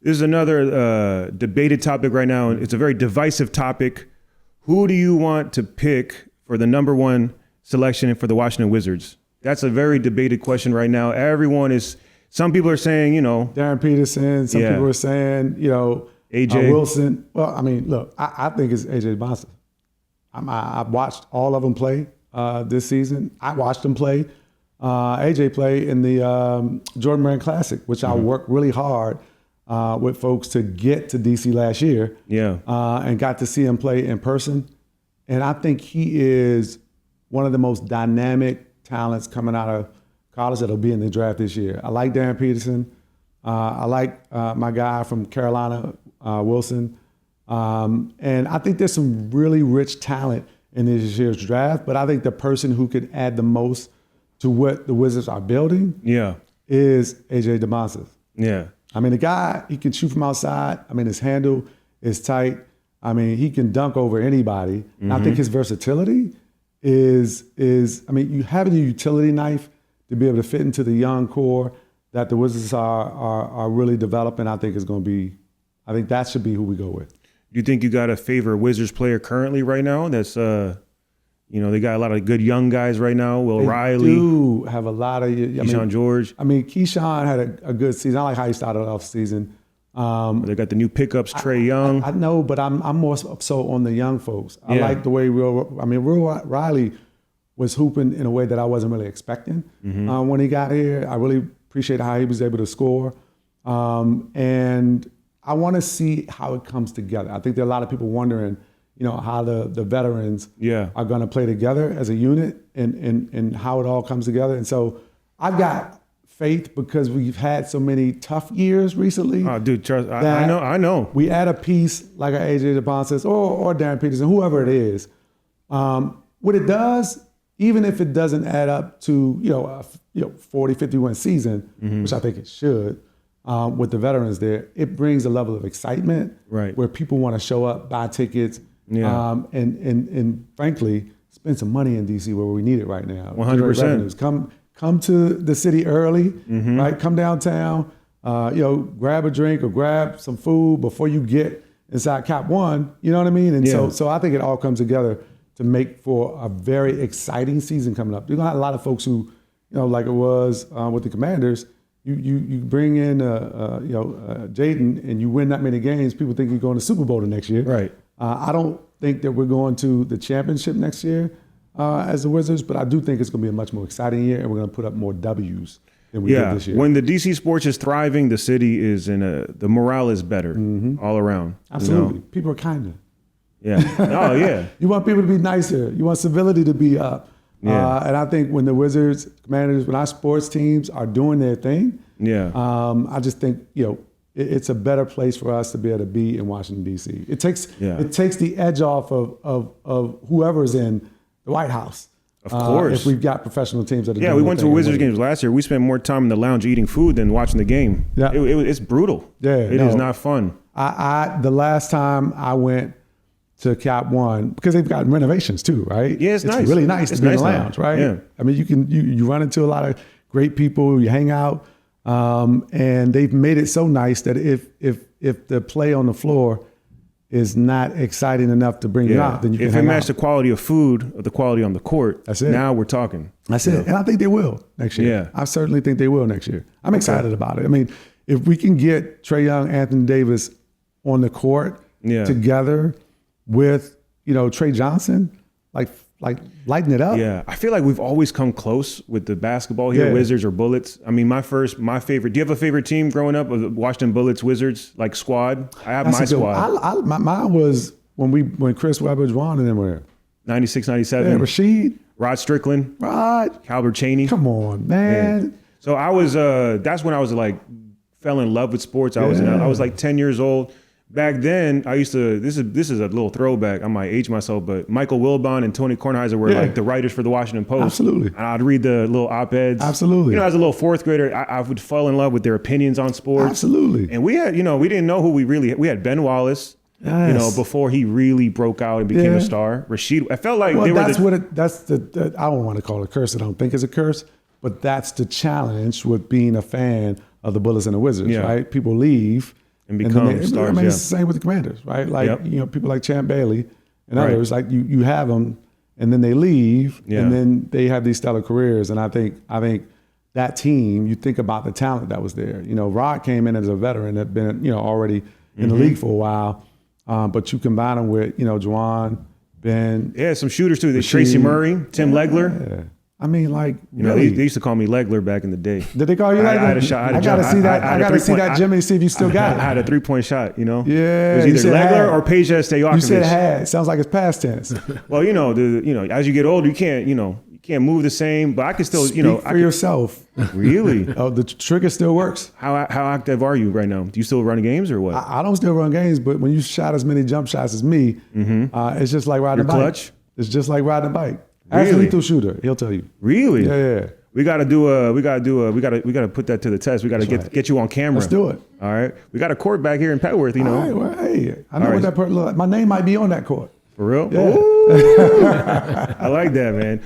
This is another debated topic right now. It's a very divisive topic. Who do you want to pick for the number one selection for the Washington Wizards? That's a very debated question right now. Some people are saying, Darren Peterson. Some people are saying, AJ Wilson. Well, I mean, look, I think it's AJ Dumas. I've watched all of them play this season. I watched him play. AJ play in the Jordan Brand Classic, which I worked really hard with folks to get to DC last year. Yeah. And got to see him play in person. And I think he is one of the most dynamic talents coming out of college that'll be in the draft this year. I like Darren Peterson. I like my guy from Carolina, Wilson. And I think there's some really rich talent in this year's draft, but I think the person who could add the most to what the Wizards are building is AJ Dumas. Yeah. I mean, the guy, he can shoot from outside. I mean, his handle is tight. I mean, he can dunk over anybody. And I think his versatility is you have a utility knife to be able to fit into the young core that the Wizards are really developing. I think that should be who we go with. Do you think you got a favorite Wizards player currently right now? That's they got a lot of good young guys right now. Riley. They do have a lot of Kyshawn George. I mean, Kyshawn had a good season. I like how he started off the season. They got the new pickups, Trae Young. I know, but I'm more so on the young folks. I like the way Will Riley was hooping in a way that I wasn't really expecting when he got here. I really appreciate how he was able to score. And I want to see how it comes together. I think there are a lot of people wondering, how the veterans are going to play together as a unit and how it all comes together. And so I've got faith because we've had so many tough years recently. Oh, dude, trust, I know. We add a piece like AJ Dumas or Darren Peterson, whoever it is. What it does, even if it doesn't add up to 40, 51 season, which I think it should, with the veterans there, it brings a level of excitement where people want to show up, buy tickets, and frankly, spend some money in DC where we need it right now. 100%. Come to the city early, right? Come downtown, grab a drink or grab some food before you get inside Cap One. You know what I mean? And so I think it all comes together to make for a very exciting season coming up. You're gonna have a lot of folks who, like it was with the Commanders. You bring in Jaden and you win that many games, people think you're going to Super Bowl the next year. Right. I don't think that we're going to the championship next year as the Wizards, but I do think it's going to be a much more exciting year, and we're going to put up more W's than we did this year. When the DC sports is thriving, the city is the morale is better all around. Absolutely. People are kinder. Yeah. Oh, yeah. You want people to be nicer. You want civility to be up. Yeah. And I think when the Wizards, Commanders, when our sports teams are doing their thing, I just think, it's a better place for us to be able to be in Washington, D.C. It takes the edge off of whoever's in the White House. Of course. If we've got professional teams that are doing we went to Wizards games last year. We spent more time in the lounge eating food than watching the game. Yeah. It's brutal. Yeah. It is not fun. The last time I went to Cap One, because they've got renovations too, right? Yeah, it's nice. It's really nice to be in the lounge, right? Yeah. I mean, you run into a lot of great people, you hang out, and they've made it so nice that if the play on the floor is not exciting enough to bring you out, then you can hang out. If it matches the quality of food or the quality on the court, that's it. Now we're talking. That's it. And I think they will next year. Yeah. I certainly think they will next year. I'm excited about it. I mean, if we can get Trae Young, Anthony Davis on the court together with, Trey Johnson, like lighten it up. Yeah, I feel like we've always come close with the basketball here, Wizards or Bullets. I mean, my favorite. Do you have a favorite team growing up? Washington Bullets, Wizards, like squad? I have my squad. Mine was when Chris Webber, Juan, and them were 96, 97. Yeah, Rasheed, Rod Strickland, Calbert Chaney. Come on, man. Yeah. So I was. That's when I was like fell in love with sports. I was like 10 years old. Back then, I used to. This is a little throwback. I might age myself, but Michael Wilbon and Tony Kornheiser were like the writers for the Washington Post. Absolutely. And I'd read the little op-eds. Absolutely. As a little fourth grader, I would fall in love with their opinions on sports. Absolutely. And we had, we didn't know who we had Ben Wallace. Yes. Before he really broke out and became a star. Rasheed. I felt like I don't want to call it a curse. I don't think it's a curse, but that's the challenge with being a fan of the Bullets and the Wizards, right? People leave. And become stars. I mean, it's the same with the Commanders, right? Like people like Champ Bailey and others. Like you have them, and then they leave, and then they have these stellar careers. And I think that team, you think about the talent that was there. Rod came in as a veteran, had been already in the league for a while, but you combine them with Juwan, Ben, some shooters too. There's Tracy Murray, Tim Legler. Yeah. I mean, like, really? They used to call me Legler back in the day. Did they call you Legler? I had a shot. I got to see that. I got to see that, Jimmy, see if you still got it. I had a 3-point shot. Yeah. It was either Legler or Peja Stojakovic. You said had. Sounds like it's past tense. Well, as you get older, you can't move the same. But I can still, Speak for yourself. Really? Oh, the trigger still works. How active are you right now? Do you still run games or what? I don't still run games, but when you shot as many jump shots as me, it's just like riding a bike. Clutch? It's just like riding a bike. Really? Ask a lethal shooter, he'll tell you. Really? Yeah. We gotta put that to the test. We gotta get you on camera. Let's do it. All right. We got a court back here in Petworth, All right, well, hey, I know what that part looks like. My name might be on that court. For real? Yeah. I like that, man.